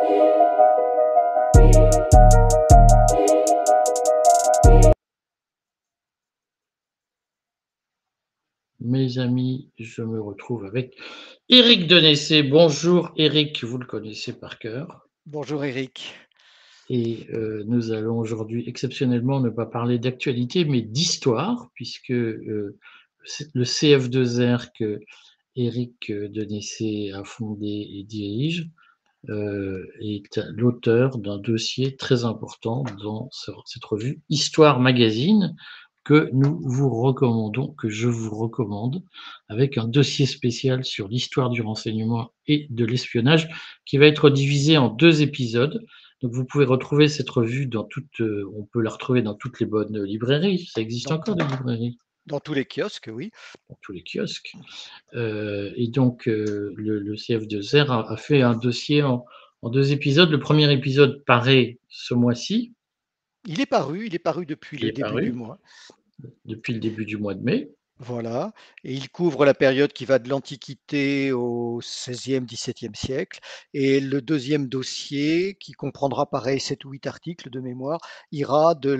Mes amis, je me retrouve avec Éric Denessé. Bonjour Éric, vous le connaissez par cœur Bonjour Eric. et nous allons aujourd'hui exceptionnellement ne pas parler d'actualité, mais d'histoire puisque, le CF2R que Éric Denessé a fondé et dirige, est l'auteur d'un dossier très important dans cette revue Histoire Magazine que nous vous recommandons, que je vous recommande, avec un dossier spécial sur l'histoire du renseignement et de l'espionnage qui va être divisé en 2 épisodes. Donc vous pouvez retrouver cette revue dans toutes, on peut la retrouver dans toutes les bonnes librairies. Ça existe Dans, encore des librairies? dans tous les kiosques, oui. Dans tous les kiosques. Et donc, le CF2R a fait un dossier en 2 épisodes. Le premier épisode paraît ce mois-ci, Il est paru depuis il le est début du paru mois. depuis le début du mois de mai. Voilà. Et il couvre la période qui va de l'Antiquité au XVIe, XVIIe siècle. Et le deuxième dossier, qui comprendra pareil 7 ou 8 articles de mémoire, ira de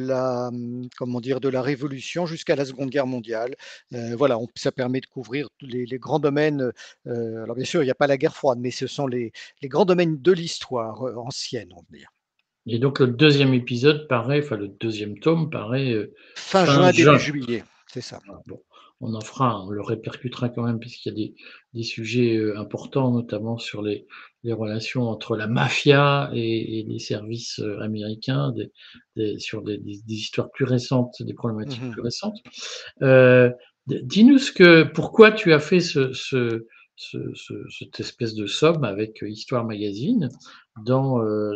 comment dire, de la Révolution jusqu'à la Seconde Guerre mondiale. Voilà, ça permet de couvrir tous les grands domaines. Alors bien sûr, il n'y a pas la guerre froide, mais ce sont les grands domaines de l'histoire ancienne, on va dire. Et donc le deuxième épisode paraît, enfin le deuxième tome paraît, Fin fin juin, début juin. juillet, c'est ça. Voilà, bon, on le répercutera quand même puisqu'il y a des sujets, importants, notamment sur les relations entre la mafia et les services, américains, sur des histoires plus récentes, des problématiques Mmh. plus récentes. Heu, dis-nous pourquoi tu as fait cette espèce de somme avec, Histoire Magazine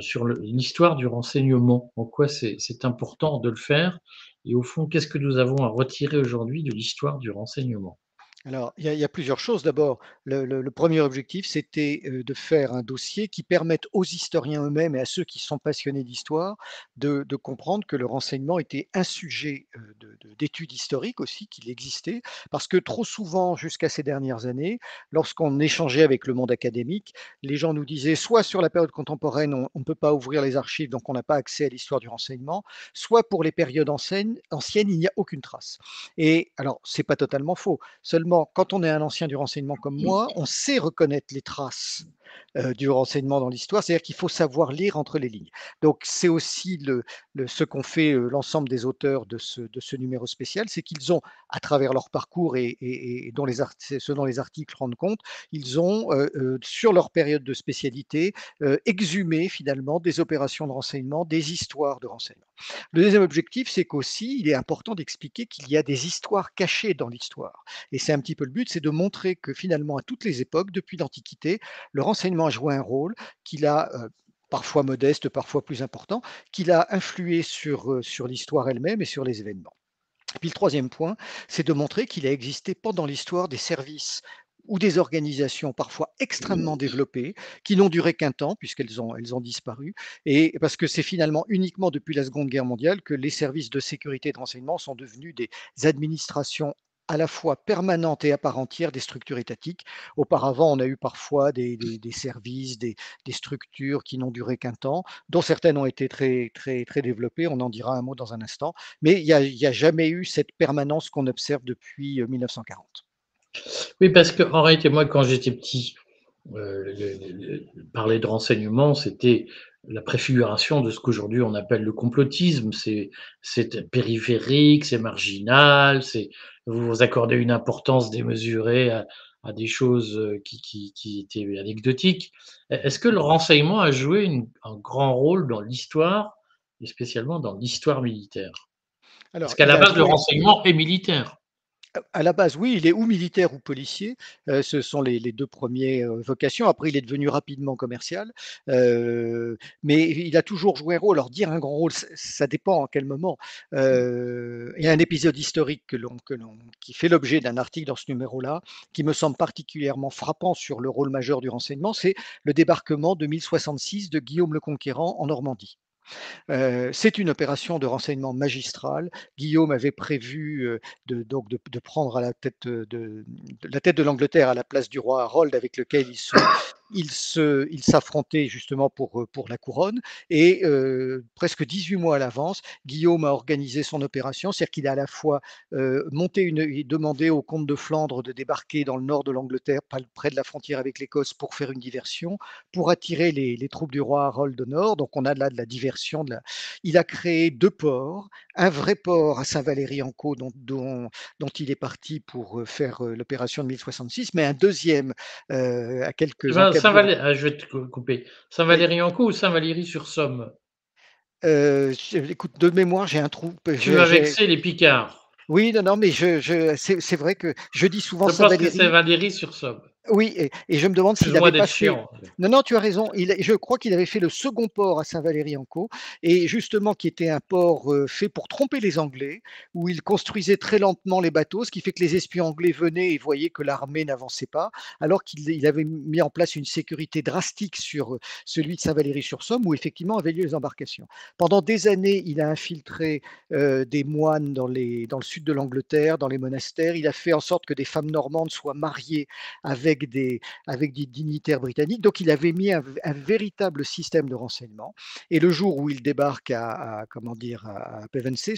sur l'histoire du renseignement? En quoi c'est important de le faire? Et au fond, qu'est-ce que nous avons à retirer aujourd'hui de l'histoire du renseignement? Alors, il y a plusieurs choses. D'abord, le 1er objectif, c'était, de faire un dossier qui permette aux historiens eux-mêmes et à ceux qui sont passionnés d'histoire de comprendre que le renseignement était un sujet, d'étude historique aussi, qu'il existait. Parce que trop souvent, jusqu'à ces dernières années, lorsqu'on échangeait avec le monde académique, les gens nous disaient soit sur la période contemporaine, on ne peut pas ouvrir les archives, donc on n'a pas accès à l'histoire du renseignement, soit pour les périodes anciennes, il n'y a aucune trace. Et alors, c'est pas totalement faux. Seulement, quand on est un ancien du renseignement comme moi, on sait reconnaître les traces, du renseignement dans l'histoire, c'est-à-dire qu'il faut savoir lire entre les lignes. Donc c'est aussi ce qu'ont fait, l'ensemble des auteurs de ce numéro spécial, c'est qu'ils ont, à travers leur parcours et dont ce dont les articles rendent compte, ils ont, sur leur période de spécialité, exhumé finalement des opérations de renseignement, des histoires de renseignement. Le deuxième objectif, c'est qu'aussi, il est important d'expliquer qu'il y a des histoires cachées dans l'histoire. Et c'est un petit peu le but, c'est de montrer que finalement, à toutes les époques, depuis l'Antiquité, le renseignement a joué un rôle, qu'il a parfois modeste, parfois plus important, qu'il a influé sur l'histoire elle-même et sur les événements. Et puis le troisième point, c'est de montrer qu'il a existé pendant l'histoire des services ou des organisations parfois extrêmement développées, qui n'ont duré qu'un temps, elles ont disparu, et parce que c'est finalement uniquement depuis la Seconde Guerre mondiale que les services de sécurité et de renseignement sont devenus des administrations à la fois permanentes et à part entière des structures étatiques. Auparavant, on a eu parfois des services, des structures qui n'ont duré qu'un temps, dont certaines ont été très, très, très développées, on en dira un mot dans un instant, mais il y a jamais eu cette permanence qu'on observe depuis, 1940. Oui, parce qu'en réalité, moi, quand j'étais petit, parler de renseignement, c'était la préfiguration de ce qu'aujourd'hui on appelle le complotisme. C'est périphérique, c'est marginal, vous vous accordez une importance démesurée à des choses, qui étaient anecdotiques. Est-ce que le renseignement a joué un grand rôle dans l'histoire et spécialement dans l'histoire militaire? Parce Alors, qu'à il la a base, le joué renseignement est militaire. à la base, oui, il est ou militaire ou policier, ce sont les 2 premiers vocations. Après, il est devenu rapidement commercial, mais il a toujours joué un rôle. Alors dire un grand rôle, ça dépend en quel moment. Il y a un épisode historique qui fait l'objet d'un article dans ce numéro-là, qui me semble particulièrement frappant sur le rôle majeur du renseignement, c'est le débarquement de 1066 de Guillaume le Conquérant en Normandie. C'est une opération de renseignement magistrale. Guillaume avait prévu, de prendre à la tête, de la tête de l'Angleterre à la place du roi Harold avec lequel ils s'affrontaient justement pour la couronne et presque 18 mois à l'avance, Guillaume a organisé son opération. C'est-à-dire qu'il a à la fois, il demandé au comte de Flandre de débarquer dans le nord de l'Angleterre, pas près de la frontière avec l'Écosse, pour faire une diversion, pour attirer les troupes du roi Harold au nord. Donc on a là de la diversion, il a créé 2 ports, un vrai port à Saint-Valery-en-Caux dont il est parti pour, faire, l'opération de 1066, mais un deuxième à Eh quelques ben, encablures. Je vais te couper. Oui, Saint-Valery-en-Caux ou Saint-Valery-sur-Somme? écoute, de mémoire, j'ai un trou, Tu vas vexer les Picards. oui, non, non, mais c'est vrai que je dis souvent Je pense que c'est Saint-Valery. Valéry-sur-Somme. Oui, et je me demande s'il Excuse-moi n'avait d'être pas fait. chiant. Non, non, tu as raison, je crois qu'il avait fait le second port à Saint-Valery-en-Caux et justement qui était un port, fait pour tromper les Anglais, où il construisait très lentement les bateaux, ce qui fait que les espions anglais venaient et voyaient que l'armée n'avançait pas, alors qu'il avait mis en place une sécurité drastique sur, celui de Saint-Valery-sur-Somme, où effectivement avaient lieu les embarcations. Pendant des années, il a infiltré, des moines dans le sud de l'Angleterre, dans les monastères. Il a fait en sorte que des femmes normandes soient mariées avec des dignitaires britanniques. Donc il avait mis un véritable système de renseignement. Et le jour où il débarque comment dire, à Pevensey,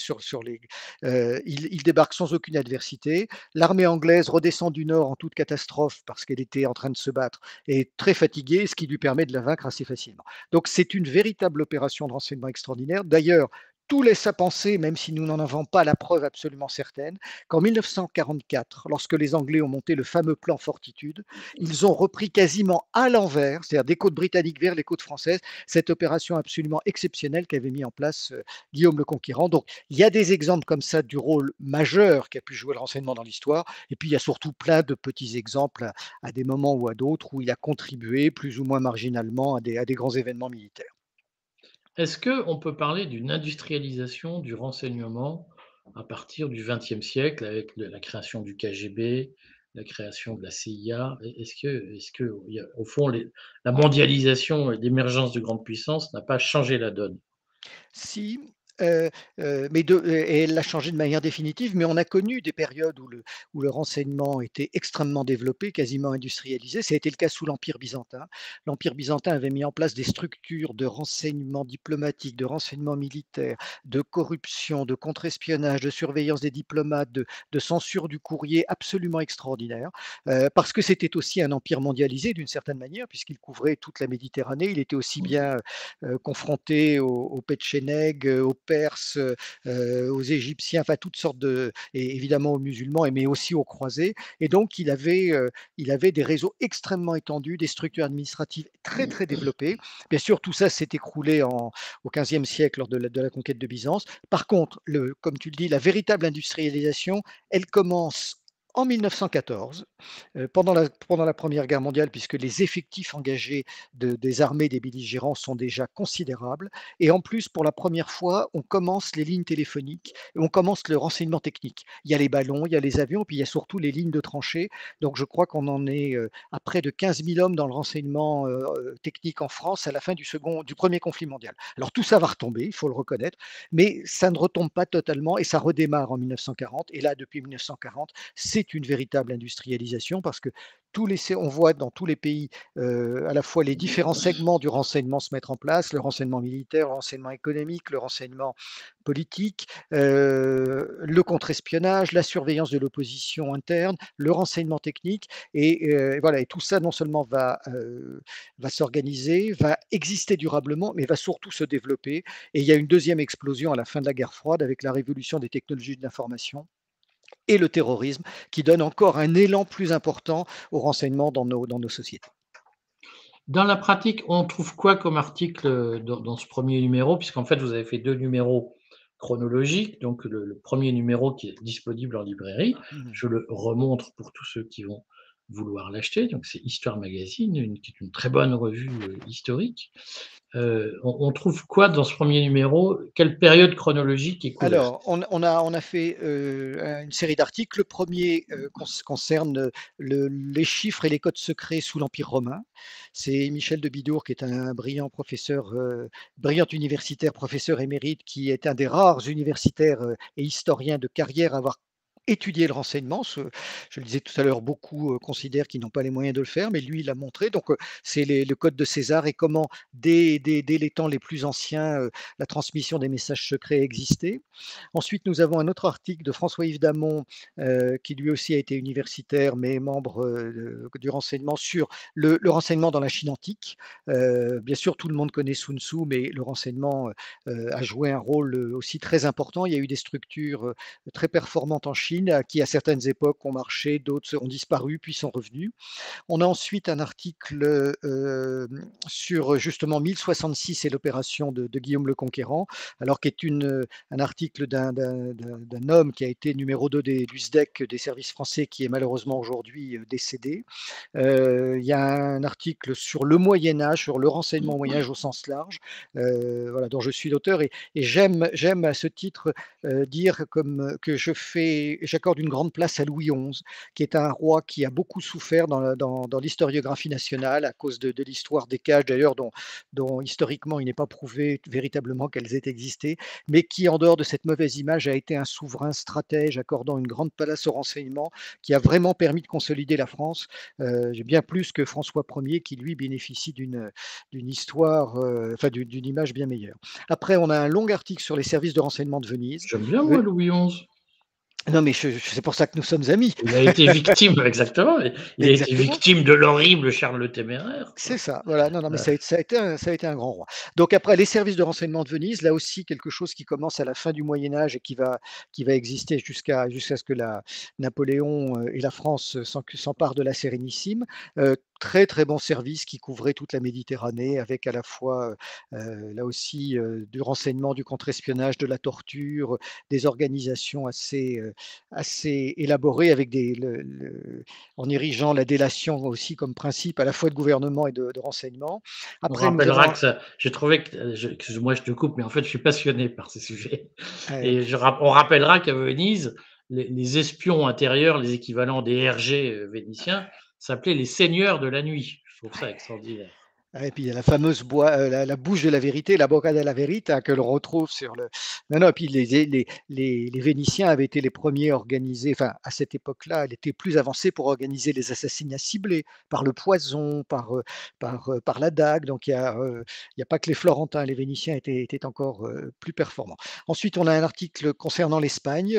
il débarque sans aucune adversité. L'armée anglaise redescend du nord en toute catastrophe parce qu'elle était en train de se battre et très fatiguée, ce qui lui permet de la vaincre assez facilement. Donc c'est une véritable opération de renseignement extraordinaire. D'ailleurs, tout laisse à penser, même si nous n'en avons pas la preuve absolument certaine, qu'en 1944, lorsque les Anglais ont monté le fameux plan Fortitude, ils ont repris quasiment à l'envers, c'est-à-dire des côtes britanniques vers les côtes françaises, cette opération absolument exceptionnelle qu'avait mis en place Guillaume le Conquérant. Donc il y a des exemples comme ça du rôle majeur qu'a pu jouer le renseignement dans l'histoire, et puis il y a surtout plein de petits exemples à des moments ou à d'autres où il a contribué plus ou moins marginalement à des grands événements militaires. Est-ce qu'on peut parler d'une industrialisation du renseignement à partir du XXe siècle avec la création du KGB, la création de la CIA? Est-ce que, au fond, la mondialisation et l'émergence de grandes puissances n'a pas changé la donne? Si, heu mais et elle l'a changé de manière définitive, mais on a connu des périodes où le renseignement était extrêmement développé, quasiment industrialisé. Ça a été le cas sous l'Empire byzantin. L'Empire byzantin avait mis en place des structures de renseignement diplomatique, de renseignement militaire, de corruption, de contre-espionnage, de surveillance des diplomates, de censure du courrier absolument extraordinaires, parce que c'était aussi un empire mondialisé d'une certaine manière, puisqu'il couvrait toute la Méditerranée. Il était aussi bien confronté aux Petchénègues, aux Perses, aux Égyptiens, enfin toutes sortes et évidemment aux musulmans, mais aussi aux croisés. Et donc il avait des réseaux extrêmement étendus, des structures administratives très, très développées. Bien sûr, tout ça s'est écroulé au XVe siècle lors de la conquête de Byzance. Par contre, comme tu le dis, la véritable industrialisation, elle commence en 1914, pendant la Première Guerre mondiale, puisque les effectifs engagés des armées des belligérants sont déjà considérables. Et en plus, pour la première fois, on commence les lignes téléphoniques, et on commence le renseignement technique. Il y a les ballons, il y a les avions, puis il y a surtout les lignes de tranchées. Donc je crois qu'on en est à près de 15 000 hommes dans le renseignement technique en France à la fin du premier conflit mondial. Alors tout ça va retomber, il faut le reconnaître, mais ça ne retombe pas totalement et ça redémarre en 1940. Et là, depuis 1940, c'est une véritable industrialisation parce que on voit dans tous les pays à la fois les différents segments du renseignement se mettre en place, le renseignement militaire, le renseignement économique, le renseignement politique, le contre-espionnage, la surveillance de l'opposition interne, le renseignement technique et voilà et tout ça non seulement va s'organiser, va exister durablement, mais va surtout se développer et il y a une deuxième explosion à la fin de la guerre froide avec la révolution des technologies de l'information et le terrorisme qui donne encore un élan plus important au renseignement dans nos sociétés. Dans la pratique, on trouve quoi comme article, dans ce premier numéro? Puisqu'en fait, vous avez fait 2 numéros chronologiques, donc le 1er numéro qui est disponible en librairie. Mmh. Je le remontre pour tous ceux qui vont vouloir l'acheter, donc c'est Histoire Magazine, qui est une très bonne revue, historique. On trouve quoi dans ce premier numéro? Quelle période chronologique est couverte? Alors, on a fait, une série d'articles. Le premier concerne, les chiffres et les codes secrets sous l'Empire romain. C'est Michel de Bidour qui est un brillant professeur, brillant universitaire, professeur émérite, qui est un des rares universitaires, et historiens de carrière à avoir étudier le renseignement. Je le disais tout à l'heure, beaucoup considèrent qu'ils n'ont pas les moyens de le faire, mais lui, il l'a montré. Donc, c'est le code de César et comment, dès les temps les plus anciens, la transmission des messages secrets existait. Ensuite, nous avons un autre article de François-Yves Damon, qui lui aussi a été universitaire, mais membre du renseignement, sur le renseignement dans la Chine antique. Bien sûr, tout le monde connaît Sun Tzu, mais le renseignement a joué un rôle aussi très important. Il y a eu des structures très performantes en Chine, qui à certaines époques ont marché, d'autres ont disparu, puis sont revenus. On a ensuite un article sur justement 1066 et l'opération de Guillaume le Conquérant, alors qui est un article d'un homme qui a été numéro 2 du SDEC des services français, qui est malheureusement aujourd'hui décédé. Il y a un article sur le Moyen Âge, sur le renseignement au Moyen Âge au sens large, voilà, dont je suis l'auteur, et j'aime à ce titre dire que j'accorde une grande place à Louis XI, qui est un roi qui a beaucoup souffert dans l'historiographie nationale à cause de l'histoire des cages, d'ailleurs, dont historiquement il n'est pas prouvé véritablement qu'elles aient existé, mais qui, en dehors de cette mauvaise image, a été un souverain stratège accordant une grande place au renseignement, qui a vraiment permis de consolider la France, bien plus que François Ier, qui lui bénéficie d'une histoire, enfin d'une image bien meilleure. Après, on a un long article sur les services de renseignement de Venise. J'aime bien, moi, Louis XI. Non, mais c'est pour ça que nous sommes amis. Il a été victime, exactement, il a été Exactement. victime de l'horrible Charles le Téméraire, C'est quoi. ça, voilà. Non, non, mais ça a été un grand roi. Donc après, les services de renseignement de Venise, là aussi quelque chose qui commence à la fin du Moyen Âge et qui va exister jusqu'à ce que Napoléon et la France s'emparent de la Sérénissime. Très très bon service qui couvrait toute la Méditerranée, avec à la fois là aussi du renseignement, du contre-espionnage, de la torture, des organisations assez élaborées, avec en érigeant la délation aussi comme principe à la fois de gouvernement et de renseignement. On Après, nous rappellera avons que ça, j'ai trouvé que, excuse-moi, je te coupe, mais en fait, je suis passionné par ces sujets. euh, Et on rappellera qu'à Venise, les espions intérieurs, les équivalents des RG vénitiens, s'appelaient les seigneurs de la nuit. Je trouve ça extraordinaire. et puis il y a la fameuse la bouche de la vérité, la Bocca della Verità, que l'on retrouve sur le. Non, non, et puis les Vénitiens avaient été les premiers à organiser, enfin à cette époque-là, elle était plus avancée pour organiser les assassinats ciblés par le poison, par la dague. Donc il y a pas que les Florentins, les Vénitiens étaient encore plus performants. Ensuite, on a un article concernant l'Espagne,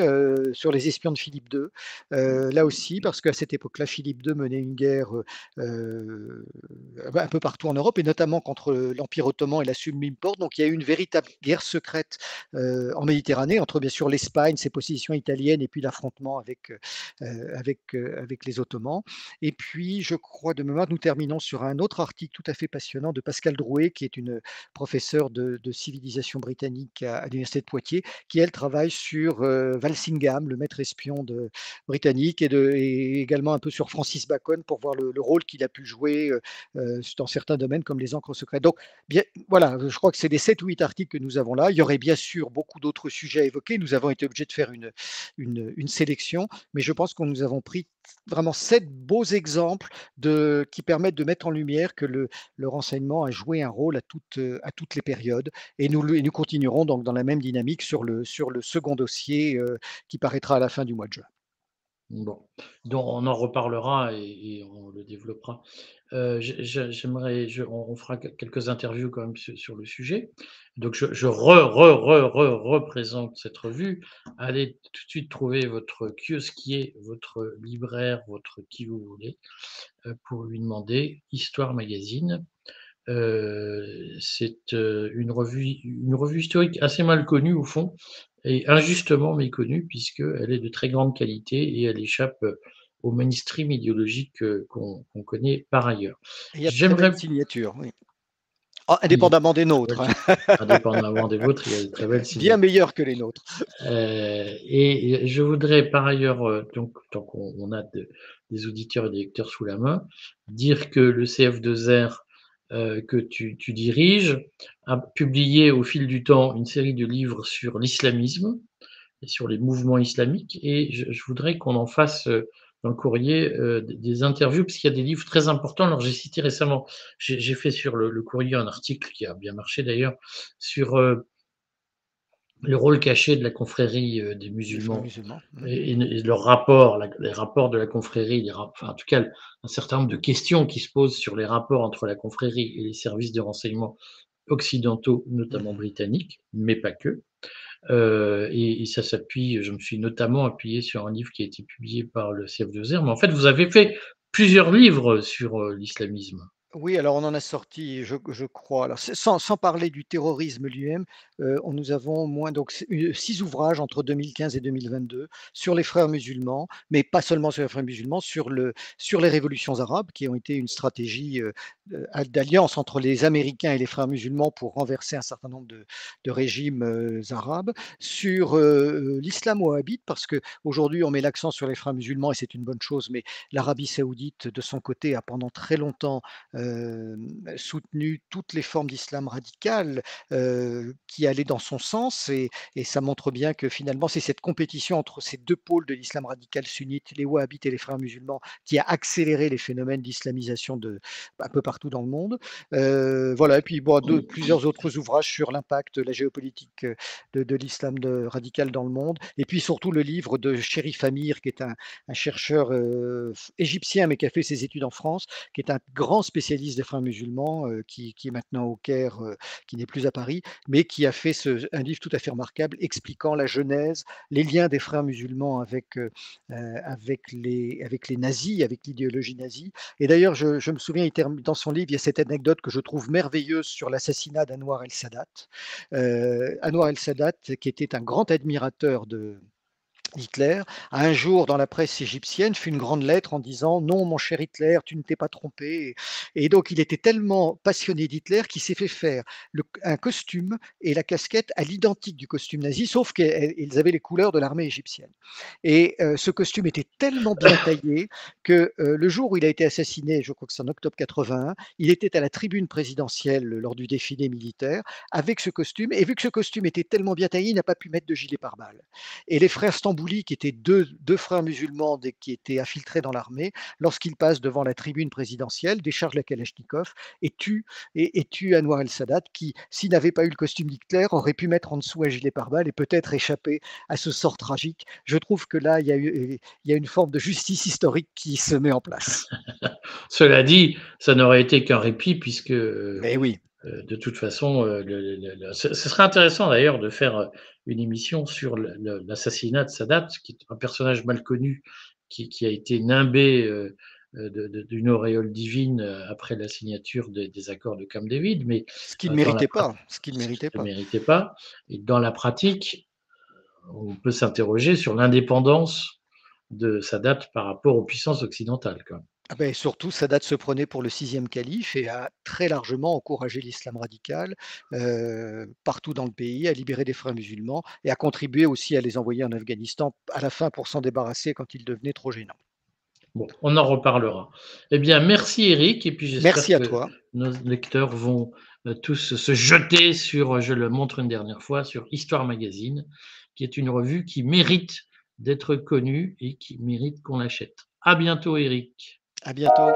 sur les espions de Philippe II. Là aussi, parce qu'à cette époque-là, Philippe II menait une guerre un peu partout en Europe, et notamment contre l'Empire ottoman et la Sublime Porte. Donc il y a eu une véritable guerre secrète en Méditerranée, entre bien sûr l'Espagne, ses possessions italiennes, et puis l'affrontement avec les Ottomans. Et puis, je crois de mémoire, nous terminons sur un autre article tout à fait passionnant de Pascal Drouet, qui est une professeure de civilisation britannique à l'Université de Poitiers, qui, elle, travaille sur Walsingham, le maître espion britannique, et également un peu sur Francis Bacon, pour voir le rôle qu'il a pu jouer dans certains domaines comme les encres secrètes. Donc, bien, voilà, je crois que c'est les 7 ou 8 articles que nous avons là. Il y aurait bien sûr beaucoup d'autres sujets à évoquer. Nous avons été obligés de faire une sélection, mais je pense que nous avons pris vraiment 7 beaux exemples qui permettent de mettre en lumière que le renseignement a joué un rôle à toutes les périodes. Et nous continuerons donc dans la même dynamique sur le second dossier qui paraîtra à la fin du mois de juin. Bon, donc on en reparlera et on le développera. J'aimerais, on fera quelques interviews quand même sur le sujet. Donc je représente cette revue. Allez tout de suite trouver votre kiosquier, votre libraire, votre qui vous voulez, pour lui demander Histoire Magazine. C'est une revue historique assez mal connue au fond, et injustement méconnue, puisqu'elle est de très grande qualité et elle échappe au mainstream idéologique qu'on connaît par ailleurs. Et il y a de très belles J'aimerais, signatures, oui. Ah, il y a de indépendamment des très nôtres, belles, hein. indépendamment des vôtres, il y a de très belles Bien signatures. meilleures que les nôtres. Et je voudrais par ailleurs, donc tant qu'on a des auditeurs et des lecteurs sous la main, dire que le CF2R que tu diriges a publié au fil du temps une série de livres sur l'islamisme et sur les mouvements islamiques, et je voudrais qu'on en fasse dans le courrier des interviews, parce qu'il y a des livres très importants. Alors j'ai cité récemment, j'ai fait sur le courrier un article qui a bien marché d'ailleurs, sur le rôle caché de la confrérie des des frères musulmans musulmans. et leur rapport, les rapports de la confrérie, enfin, en tout cas, un certain nombre de questions qui se posent sur les rapports entre la confrérie et les services de renseignement occidentaux, notamment Mmh. britanniques, mais pas que. Et ça s'appuie, je me suis notamment appuyé sur un livre qui a été publié par le CF2R, mais en fait, vous avez fait plusieurs livres sur l'islamisme. Oui, alors on en a sorti, je crois, alors c'est sans parler du terrorisme lui-même, nous avons moins donc 6 ouvrages entre 2015 et 2022 sur les frères musulmans, mais pas seulement sur les frères musulmans, sur les révolutions arabes qui ont été une stratégie, d'alliance entre les Américains et les frères musulmans pour renverser un certain nombre de régimes, arabes, sur, l'islam wahhabite parce qu'aujourd'hui on met l'accent sur les frères musulmans et c'est une bonne chose, mais l'Arabie saoudite de son côté a pendant très longtemps soutenu toutes les formes d'islam radical, qui allaient dans son sens et ça montre bien que finalement, c'est cette compétition entre ces 2 pôles de l'islam radical sunnite, les wahhabites et les frères musulmans, qui a accéléré les phénomènes d'islamisation un peu partout dans le monde. Voilà et puis bon, plusieurs autres ouvrages sur l'impact, la géopolitique, de l'islam radical dans le monde et puis surtout le livre de Cherif Amir qui est un chercheur, égyptien mais qui a fait ses études en France qui est un grand spécialiste des frères musulmans, qui est maintenant au Caire, qui n'est plus à Paris, mais qui a fait un livre tout à fait remarquable expliquant la genèse, les liens des frères musulmans avec les nazis, avec l'idéologie nazie. Et d'ailleurs, je me souviens, dans son livre, il y a cette anecdote que je trouve merveilleuse sur l'assassinat d'Anwar el-Sadat. Anwar el-Sadat, qui était un grand admirateur de Hitler, a un jour dans la presse égyptienne fait une grande lettre en disant: «Non, mon cher Hitler, tu ne t'es pas trompé» et donc il était tellement passionné d'Hitler qu'il s'est fait faire un costume et la casquette à l'identique du costume nazi, sauf qu'ils avaient les couleurs de l'armée égyptienne et ce costume était tellement bien taillé que, le jour où il a été assassiné, je crois que c'est en octobre 81, il était à la tribune présidentielle lors du défilé militaire avec ce costume et vu que ce costume était tellement bien taillé, il n'a pas pu mettre de gilet pare-balles. Et les frères Stambouli, qui étaient deux frères musulmans qui étaient infiltrés dans l'armée, lorsqu'ils passent devant la tribune présidentielle, déchargent la Kalachnikov et tuent Anwar el-Sadat, qui, s'il n'avait pas eu le costume d'Hitler, aurait pu mettre en dessous un gilet pare-balles et peut-être échapper à ce sort tragique. Je trouve que là, il y a une forme de justice historique qui se met en place. Cela dit, ça n'aurait été qu'un répit puisque, Mais oui, de toute façon, ce serait intéressant d'ailleurs de faire, une émission sur l'assassinat de Sadat, qui est un personnage mal connu, qui a été nimbé, d'une auréole divine, après la signature des accords de Camp David, mais, ce qu'il ne dans la méritait pratique, pas, ce qu'il ne ce qu'il méritait ne pas. méritait pas et dans la pratique, on peut s'interroger sur l'indépendance de Sadat par rapport aux puissances occidentales, quand même. Ah beh, surtout, Sadat se prenait pour le sixième calife et a très largement encouragé l'islam radical, partout dans le pays, à libérer des frères musulmans et à contribuer aussi à les envoyer en Afghanistan à la fin pour s'en débarrasser quand il devenait trop gênant. Bon, on en reparlera. Eh bien, merci Eric, et puis j'espère Merci à que toi. nos lecteurs vont tous se jeter sur, je le montre une dernière fois, sur Histoire Magazine, qui est une revue qui mérite d'être connue et qui mérite qu'on l'achète. À bientôt Eric. À bientôt.